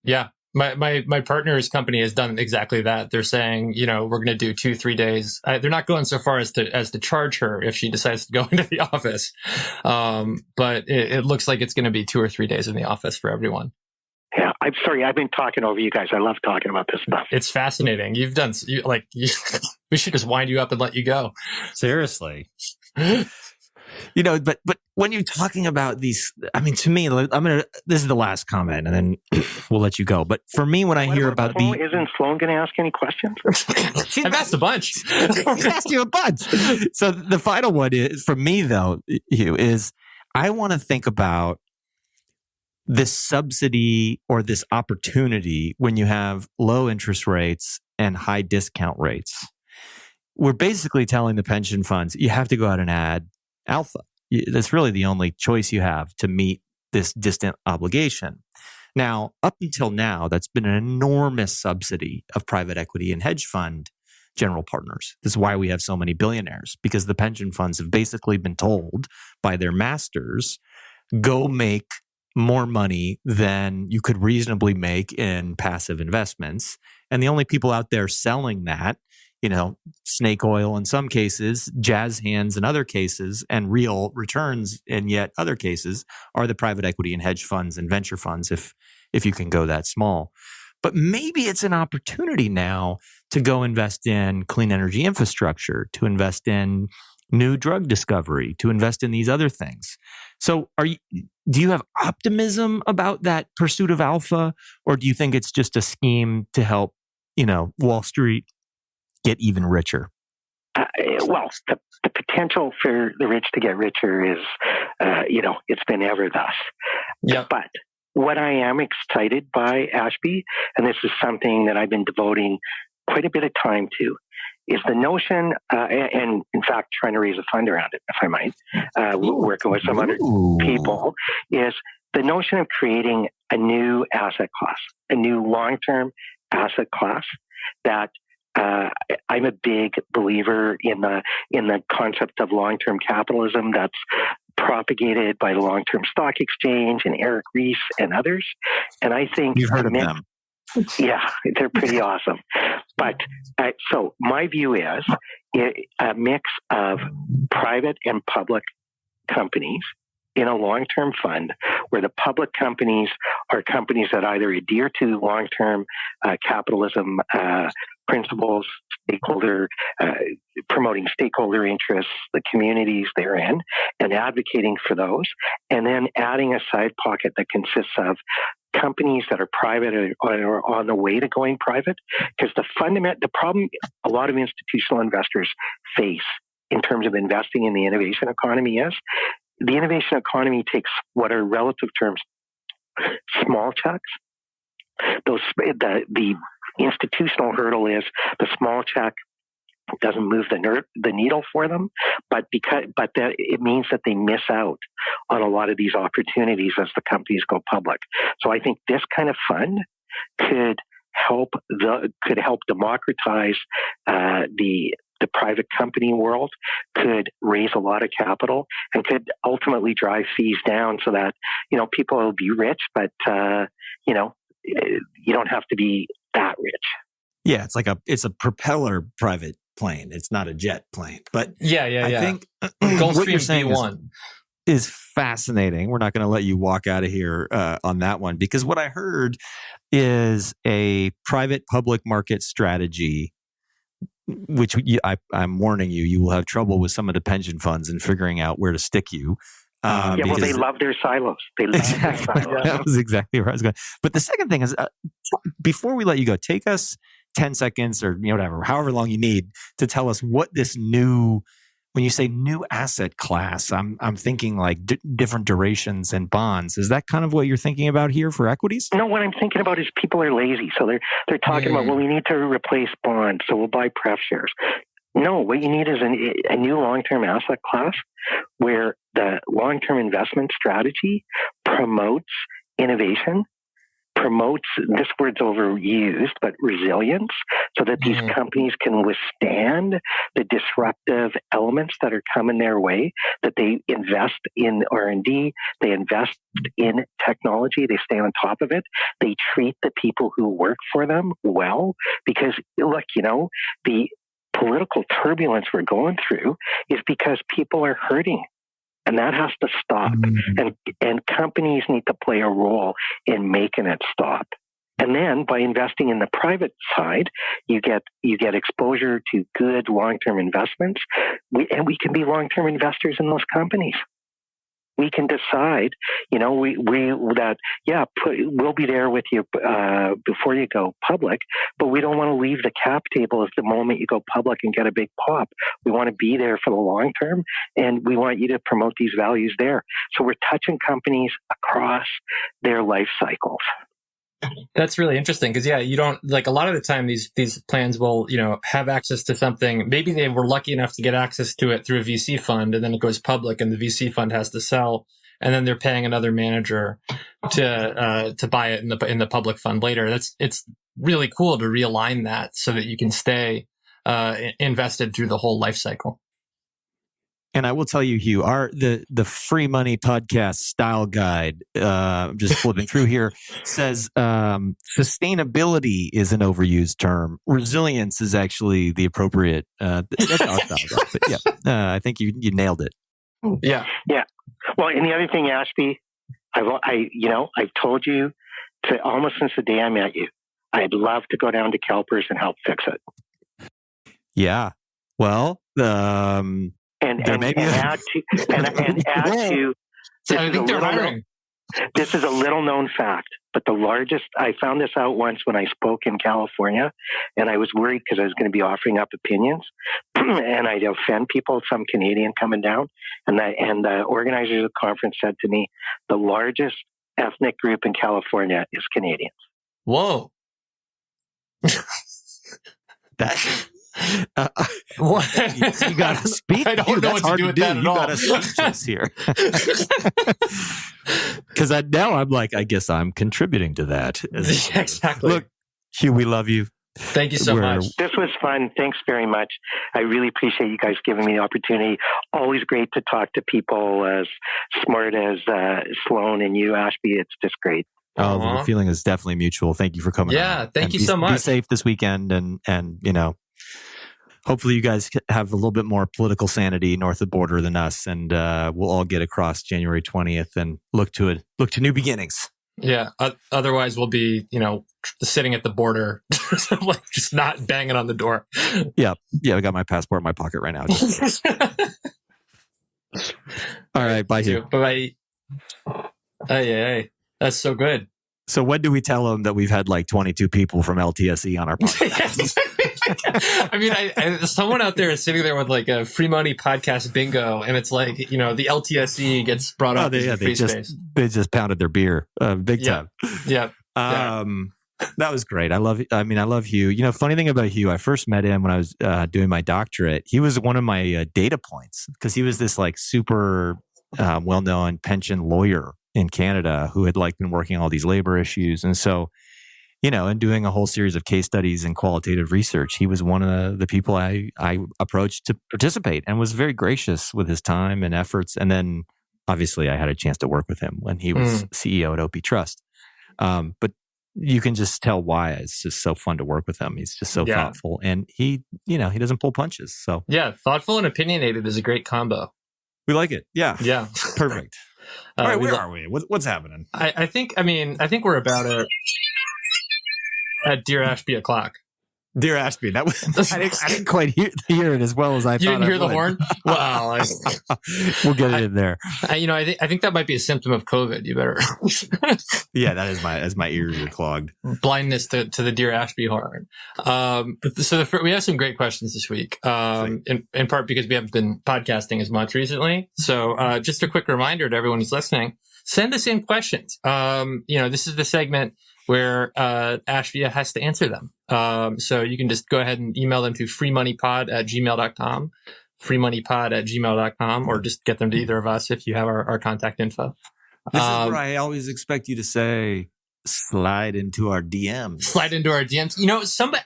[SPEAKER 3] Yeah. My partner's company has done exactly that. They're saying, we're going to do 2-3 days. They're not going so far as to charge her if she decides to go into the office. But it looks like it's going to be 2 or 3 days in the office for everyone.
[SPEAKER 5] Yeah, I'm sorry. I've been talking over you guys. I love talking about this stuff.
[SPEAKER 3] It's fascinating. We should just wind you up and let you go.
[SPEAKER 4] Seriously. But when you're talking about these, I mean, to me, this is the last comment and then we'll let you go. But for me, when I hear about
[SPEAKER 5] isn't Sloan going to ask any questions?
[SPEAKER 3] I've asked a bunch.
[SPEAKER 4] I've asked you a bunch. So the final one is, for me though, Hugh, is I want to think about this subsidy or this opportunity when you have low interest rates and high discount rates. We're basically telling the pension funds, you have to go out and add alpha. That's really the only choice you have to meet this distant obligation. Now, up until now, that's been an enormous subsidy of private equity and hedge fund general partners. This is why we have so many billionaires, because the pension funds have basically been told by their masters, go make more money than you could reasonably make in passive investments. And the only people out there selling that, snake oil in some cases, jazz hands in other cases, and real returns in yet other cases are the private equity and hedge funds and venture funds if you can go that small. But maybe it's an opportunity now to go invest in clean energy infrastructure, to invest in new drug discovery, to invest in these other things. So do you have optimism about that pursuit of alpha, or do you think it's just a scheme to help, Wall Street get even richer?
[SPEAKER 5] Well, the potential for the rich to get richer is, it's been ever thus.
[SPEAKER 3] Yeah.
[SPEAKER 5] But what I am excited by, Ashby, and this is something that I've been devoting quite a bit of time to, is the notion, and in fact, trying to raise a fund around it, if I might, working with some other people, is the notion of creating a new asset class, a new long-term asset class that I'm a big believer in the concept of long-term capitalism that's propagated by the long-term stock exchange and Eric Ries and others. And I think
[SPEAKER 4] you've heard of them.
[SPEAKER 5] Yeah, they're pretty awesome. But so my view is a mix of private and public companies in a long-term fund where the public companies are companies that either adhere to long-term capitalism principles, promoting stakeholder interests, the communities they're in, and advocating for those, and then adding a side pocket that consists of companies that are private or on the way to going private. Because the problem a lot of institutional investors face in terms of investing in the innovation economy is the innovation economy takes what are relative terms small checks. The institutional hurdle is the small check doesn't move the needle for them, but that it means that they miss out on a lot of these opportunities as the companies go public. So I think this kind of fund could help democratize the private company world, could raise a lot of capital, and could ultimately drive fees down so that people will be rich, but you don't have to be that rich.
[SPEAKER 4] Yeah, it's a propeller private plane. It's not a jet plane. But I think what you're saying is fascinating. We're not going to let you walk out of here on that one, because what I heard is a private public market strategy, which I'm warning you will have trouble with some of the pension funds in figuring out where to stick you.
[SPEAKER 5] They love their silos.
[SPEAKER 4] Exactly. That was exactly where I was going. But the second thing is, before we let you go, take us 10 seconds or whatever, however long you need to tell us what this new, when you say new asset class, I'm thinking like different durations and bonds. Is that kind of what you're thinking about here for equities?
[SPEAKER 5] No, what I'm thinking about is people are lazy. So they're talking about, well, we need to replace bonds, so we'll buy pref shares. No, what you need is a new long-term asset class where the long-term investment strategy promotes innovation, promotes, this word's overused, but resilience, so that these companies can withstand the disruptive elements that are coming their way, that they invest in R&D, they invest in technology, they stay on top of it, they treat the people who work for them well, because look, the political turbulence we're going through is because people are hurting. And that has to stop. And companies need to play a role in making it stop. And then by investing in the private side, you get exposure to good long-term investments. We can be long-term investors in those companies. We can decide, we'll be there with you before you go public, but we don't want to leave the cap table at the moment you go public and get a big pop. We want to be there for the long term, and we want you to promote these values there. So we're touching companies across their life cycles.
[SPEAKER 3] That's really interesting because, you don't like a lot of the time these plans will, have access to something. Maybe they were lucky enough to get access to it through a VC fund, and then it goes public and the VC fund has to sell, and then they're paying another manager to buy it in the public fund later. It's really cool to realign that so that you can stay invested through the whole life cycle.
[SPEAKER 4] And I will tell you, Hugh, the Free Money Podcast style guide, just flipping through here, says sustainability is an overused term. Resilience is actually the appropriate. That's our style guide. But I think you nailed it.
[SPEAKER 3] Yeah.
[SPEAKER 5] Well, and the other thing, Ashby, I've told you almost since the day I met you, I'd love to go down to CalPERS and help fix it.
[SPEAKER 4] Yeah. Well,
[SPEAKER 5] And add to.
[SPEAKER 3] So I think they're hiring.
[SPEAKER 5] This is a little known fact, but I found this out once when I spoke in California, and I was worried because I was going to be offering up opinions, and I'd offend people, some Canadian coming down, and the organizers of the conference said to me, the largest ethnic group in California is Canadians.
[SPEAKER 3] Whoa.
[SPEAKER 4] What? You got to speak.
[SPEAKER 3] I don't know what to do with that at all.
[SPEAKER 4] You got to speak to us here. Because now I'm like, I guess I'm contributing to that.
[SPEAKER 3] Exactly.
[SPEAKER 4] Look, Hugh, we love you.
[SPEAKER 3] Thank you so much.
[SPEAKER 5] This was fun. Thanks very much. I really appreciate you guys giving me the opportunity. Always great to talk to people as smart as Sloan and you, Ashby. It's just great.
[SPEAKER 4] Oh, the feeling is definitely mutual. Thank you for coming on.
[SPEAKER 3] Yeah, thank you so much.
[SPEAKER 4] Be safe this weekend, and hopefully you guys have a little bit more political sanity north of the border than us, and we'll all get across January 20th and look to new beginnings.
[SPEAKER 3] Yeah. Otherwise, we'll be, sitting at the border, like just not banging on the door.
[SPEAKER 4] Yeah. I got my passport in my pocket right now. All right. Bye, Hugh.
[SPEAKER 3] Bye. Hey. That's so good.
[SPEAKER 4] So when do we tell them that we've had like 22 people from LTSE on our podcast?
[SPEAKER 3] I mean, someone out there is sitting there with like a Free Money Podcast bingo, and it's like, the LTSE gets brought up. They
[SPEAKER 4] just pounded their beer big time.
[SPEAKER 3] Yeah.
[SPEAKER 4] That was great. I love Hugh. Funny thing about Hugh, I first met him when I was doing my doctorate. He was one of my data points because he was this like super well-known pension lawyer in Canada who had like been working on all these labor issues. And so, and doing a whole series of case studies and qualitative research, he was one of the people I approached to participate and was very gracious with his time and efforts. And then obviously I had a chance to work with him when he was CEO at OPTrust. But you can just tell why it's just so fun to work with him. He's just so thoughtful, and he doesn't pull punches. So
[SPEAKER 3] thoughtful and opinionated is a great combo.
[SPEAKER 4] We like it. Yeah. Perfect. All right, where are we? What's happening?
[SPEAKER 3] I think we're about at Dear Ashby o'clock.
[SPEAKER 4] Dear Ashby, that was I didn't quite hear it as well as I thought.
[SPEAKER 3] You didn't hear the horn? Wow.
[SPEAKER 4] We'll get it in there.
[SPEAKER 3] I think that might be a symptom of COVID. You better.
[SPEAKER 4] Yeah, that is my ears are clogged.
[SPEAKER 3] Blindness to the Dear Ashby horn. We have some great questions this week. In part because we haven't been podcasting as much recently. So just a quick reminder to everyone who's listening: send us in questions. This is the segment where Ashby has to answer them. So you can just go ahead and email them to freemoneypod@gmail.com, freemoneypod@gmail.com, or just get them to either of us if you have our contact info.
[SPEAKER 4] This is where I always expect you to say, slide into our DMs.
[SPEAKER 3] Slide into our DMs.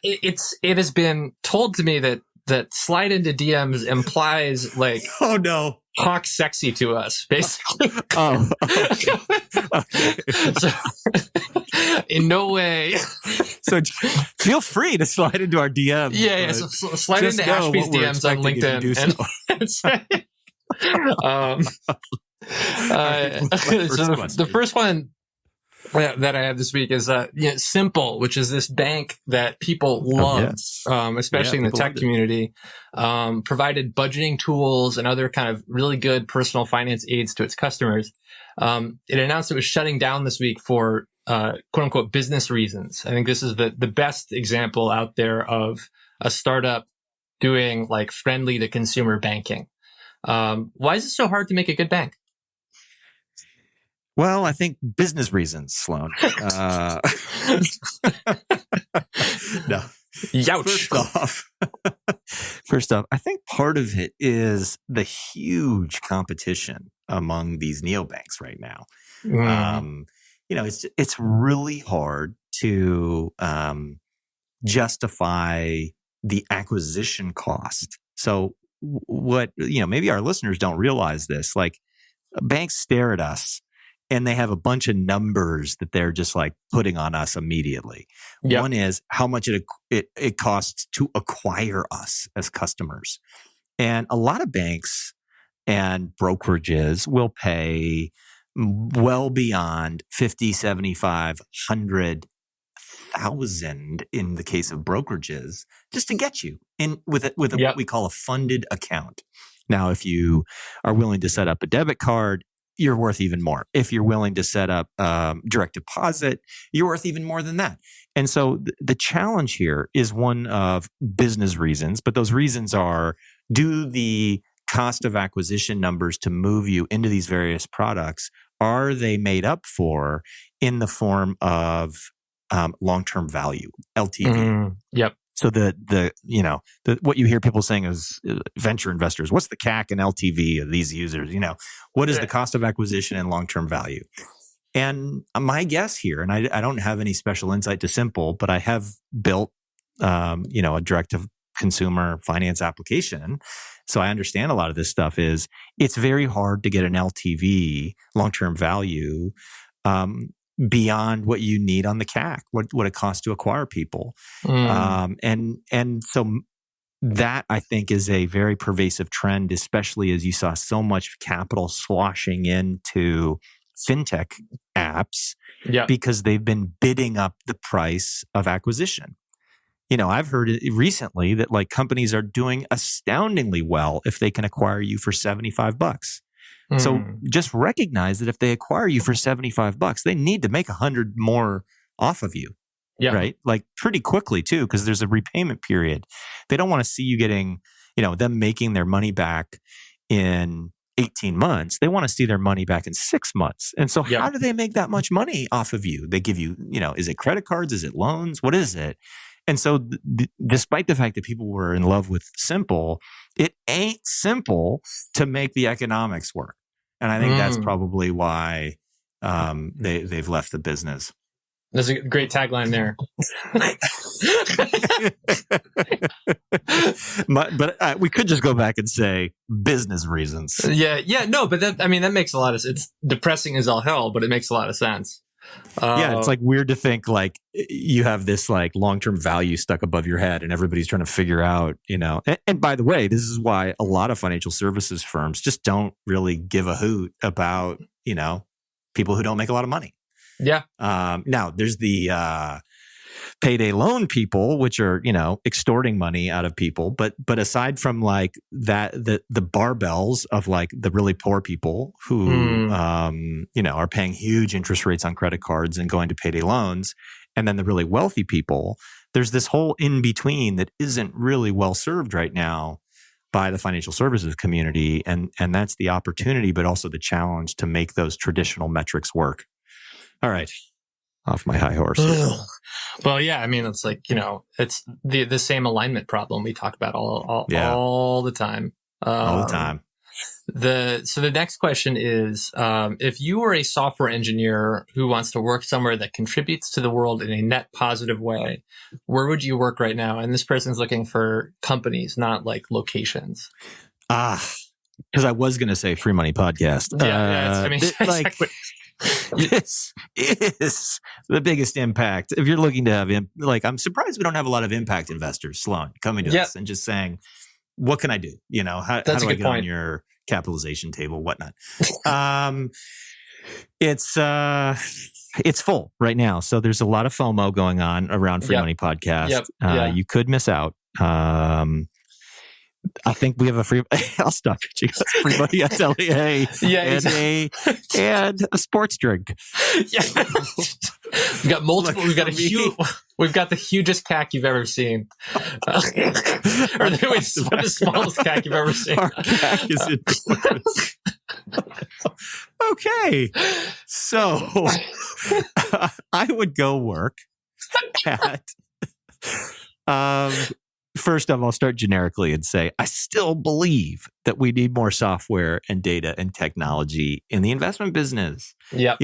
[SPEAKER 3] It has been told to me that slide into DMs implies like
[SPEAKER 4] Oh no.
[SPEAKER 3] talk sexy to us, basically.
[SPEAKER 4] Oh, okay.
[SPEAKER 3] So, in no way.
[SPEAKER 4] So feel free to slide into our DMs.
[SPEAKER 3] Yeah. So slide into Ashby's DMs on LinkedIn and say. The first one that I have this week is Simple, which is this bank that people love, especially in the tech community. Provided budgeting tools and other kind of really good personal finance aids to its customers. It announced it was shutting down this week for quote unquote business reasons. I think this is the best example out there of a startup doing like friendly to consumer banking. Why is it so hard to make a good bank?
[SPEAKER 4] Well, I think business reasons, Sloan. No.
[SPEAKER 3] Youch.
[SPEAKER 4] First off, I think part of it is the huge competition among these neobanks right now. It's really hard to justify the acquisition cost. So what, maybe our listeners don't realize this, like banks stare at us and they have a bunch of numbers that they're just like putting on us immediately. Yep. One is how much it costs to acquire us as customers. And a lot of banks and brokerages will pay well beyond 50, 75, 100,000 in the case of brokerages just to get you in with what we call a funded account. Now, if you are willing to set up a debit card, you're worth even more. If you're willing to set up direct deposit, you're worth even more than that. And so the challenge here is one of business reasons, but those reasons are, do the cost of acquisition numbers to move you into these various products, are they made up for in the form of long-term value, LTV?
[SPEAKER 3] Yep.
[SPEAKER 4] So what you hear people saying is venture investors, what's the CAC and LTV of these users? What is the cost of acquisition and long-term value? And my guess here, and I don't have any special insight to Simple, but I have built, a direct-to-consumer finance application. So I understand a lot of this stuff is it's very hard to get an LTV, long-term value, beyond what you need on the CAC, what it costs to acquire people. And so that I think is a very pervasive trend, especially as you saw so much capital sloshing into fintech apps because they've been bidding up the price of acquisition. I've heard recently that like companies are doing astoundingly well if they can acquire you for $75. So just recognize that if they acquire you for $75, they need to make 100 more off of you, right? Like pretty quickly too, because there's a repayment period. They don't want to see you getting, them making their money back in 18 months. They want to see their money back in 6 months. And so how do they make that much money off of you? They give you, is it credit cards? Is it loans? What is it? And so despite the fact that people were in love with Simple, it ain't simple to make the economics work. And I think that's probably why they've left the business.
[SPEAKER 3] There's a great tagline there.
[SPEAKER 4] But we could just go back and say business reasons.
[SPEAKER 3] But that makes a lot of sense. It's depressing as all hell, but it makes a lot of sense.
[SPEAKER 4] It's like weird to think like you have this like long-term value stuck above your head and everybody's trying to figure out, and by the way, this is why a lot of financial services firms just don't really give a hoot about, people who don't make a lot of money. Yeah. Now there's the payday loan people, which are, extorting money out of people. But aside from like that, the barbells of like the really poor people who, are paying huge interest rates on credit cards and going to payday loans, and then the really wealthy people, there's this whole in between that isn't really well served right now by the financial services community. And that's the opportunity, but also the challenge to make those traditional metrics work. All right. Off my high horse.
[SPEAKER 3] Well, yeah, it's like, it's the same alignment problem we talk about all the time.
[SPEAKER 4] All the time.
[SPEAKER 3] So the next question is, if you were a software engineer who wants to work somewhere that contributes to the world in a net positive way, where would you work right now? And this person's looking for companies, not like locations.
[SPEAKER 4] Because I was going to say Free Money Podcast.
[SPEAKER 3] Exactly.
[SPEAKER 4] This is the biggest impact. If you're looking to have, I'm surprised we don't have a lot of impact investors, Sloan, coming to us and just saying, what can I do? How do I get on your capitalization table, whatnot? It's full right now. So there's a lot of FOMO going on around Free Money Podcast. You could miss out. I think we have a free. I'll stop pitching us free money at LEA and a sports drink.
[SPEAKER 3] Yeah. We've got multiple. We've got we've got the hugest CAC you've ever seen, or the smallest CAC you've ever seen.
[SPEAKER 4] Our CAC is enormous. Okay, so I would go work at. First off, I'll start generically and say, I still believe that we need more software and data and technology in the investment business.
[SPEAKER 3] Yeah.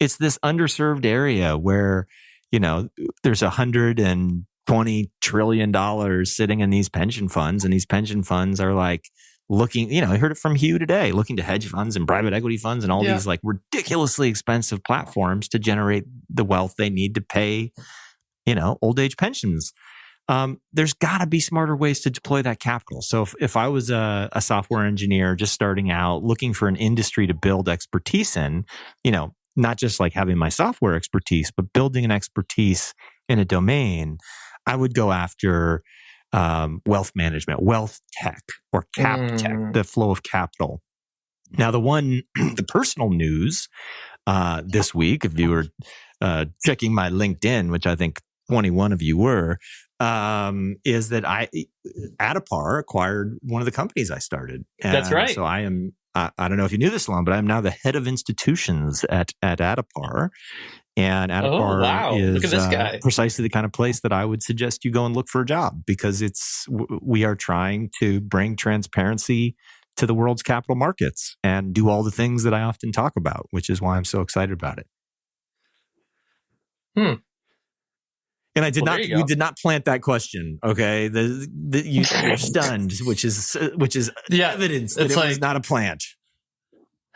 [SPEAKER 4] It's this underserved area where, there's $120 trillion sitting in these pension funds, and these pension funds are like looking, I heard it from Hugh today, looking to hedge funds and private equity funds and all these like ridiculously expensive platforms to generate the wealth they need to pay, old age pensions. There's got to be smarter ways to deploy that capital. So if I was a software engineer just starting out, looking for an industry to build expertise in, not just like having my software expertise, but building an expertise in a domain, I would go after wealth management, wealth tech, or cap tech, the flow of capital. Now, the personal news this week, if you were checking my LinkedIn, which I think 21 of you were, is that Adipar acquired one of the companies I started. And
[SPEAKER 3] that's right.
[SPEAKER 4] So I am, I don't know if you knew this, Lon, but I'm now the head of institutions at Adipar. And Adipar is
[SPEAKER 3] look at this guy.
[SPEAKER 4] Precisely the kind of place that I would suggest you go and look for a job, because we are trying to bring transparency to the world's capital markets and do all the things that I often talk about, which is why I'm so excited about it. And we did not plant that question. Okay, you're stunned, which is evidence that it was not a plant.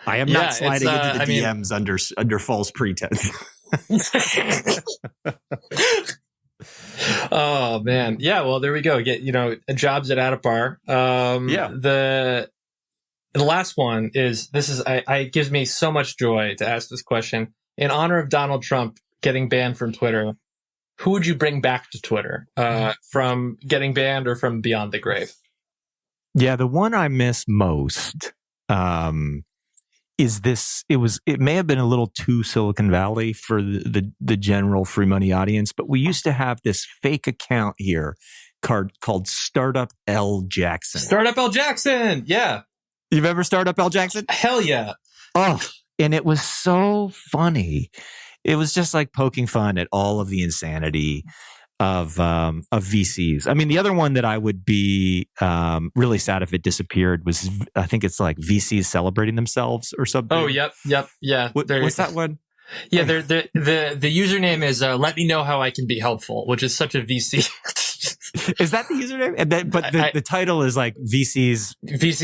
[SPEAKER 4] I am not sliding into the DMs under false pretense.
[SPEAKER 3] Oh man, yeah. Well, there we go. Get jobs at Adipar. The last one is it gives me so much joy to ask this question in honor of Donald Trump getting banned from Twitter. Who would you bring back to Twitter from getting banned or from beyond the grave?
[SPEAKER 4] Yeah, the one I miss most is this. It may have been a little too Silicon Valley for the general free money audience, but we used to have this fake account here called Startup L Jackson.
[SPEAKER 3] Startup L Jackson, yeah.
[SPEAKER 4] You've ever Startup L Jackson?
[SPEAKER 3] Hell yeah.
[SPEAKER 4] Oh, and it was so funny. It was just like poking fun at all of the insanity of VCs. I mean, the other one that I would be really sad if it disappeared was, I think it's like VCs celebrating themselves or something.
[SPEAKER 3] Oh, yep, yeah.
[SPEAKER 4] What's that one?
[SPEAKER 3] Yeah, the username is "Let me know how I can be helpful," which is such a VC.
[SPEAKER 4] Is that the username? And the title is like VCs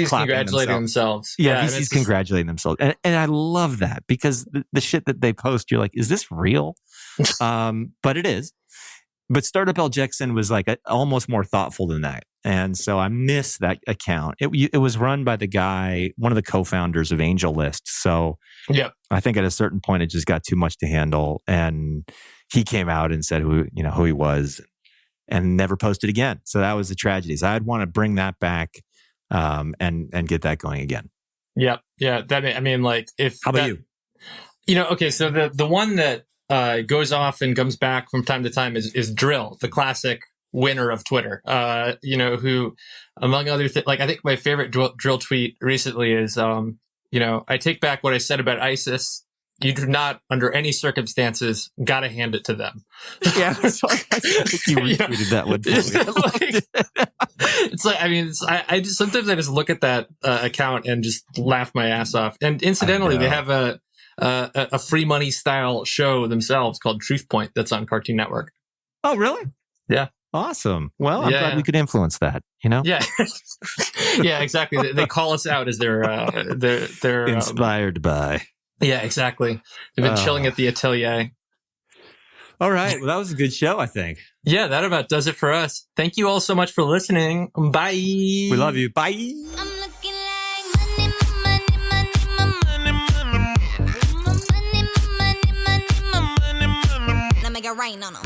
[SPEAKER 3] congratulating themselves.
[SPEAKER 4] Yeah, VCs congratulating themselves, and I love that, because the shit that they post, you're like, is this real? But it is. But Startup L Jackson was like almost more thoughtful than that, and so I miss that account. It was run by the guy, one of the co-founders of AngelList. So yeah, I think at a certain point it just got too much to handle, and he came out and said who he was, and never posted again. So that was the tragedy. So I'd want to bring that back and get that going again. Yeah.
[SPEAKER 3] How
[SPEAKER 4] about you?
[SPEAKER 3] Okay. So the one that goes off and comes back from time to time is Drill, the classic winner of Twitter. Who, among other things, I think my favorite Drill tweet recently is, I take back what I said about ISIS. You do not, under any circumstances, gotta hand it to them.
[SPEAKER 4] Yeah, I think you retweeted that one.
[SPEAKER 3] It's like, I mean, I just sometimes I just look at that account and just laugh my ass off. And incidentally, they have a free money style show themselves called Truth Point that's on Cartoon Network.
[SPEAKER 4] Oh, really?
[SPEAKER 3] Yeah.
[SPEAKER 4] Awesome. Well, I'm glad we could influence that, you know?
[SPEAKER 3] Yeah. Yeah, exactly. They call us out as they're
[SPEAKER 4] inspired by.
[SPEAKER 3] Yeah, exactly. They've been chilling at the atelier.
[SPEAKER 4] All right. Well, that was a good show, I think.
[SPEAKER 3] Yeah, that about does it for us. Thank you all so much for listening. Bye.
[SPEAKER 4] We love you. Bye.
[SPEAKER 2] I'm looking like money, money, money, money, money, money, money, money, money, money. Now make it rain on 'em.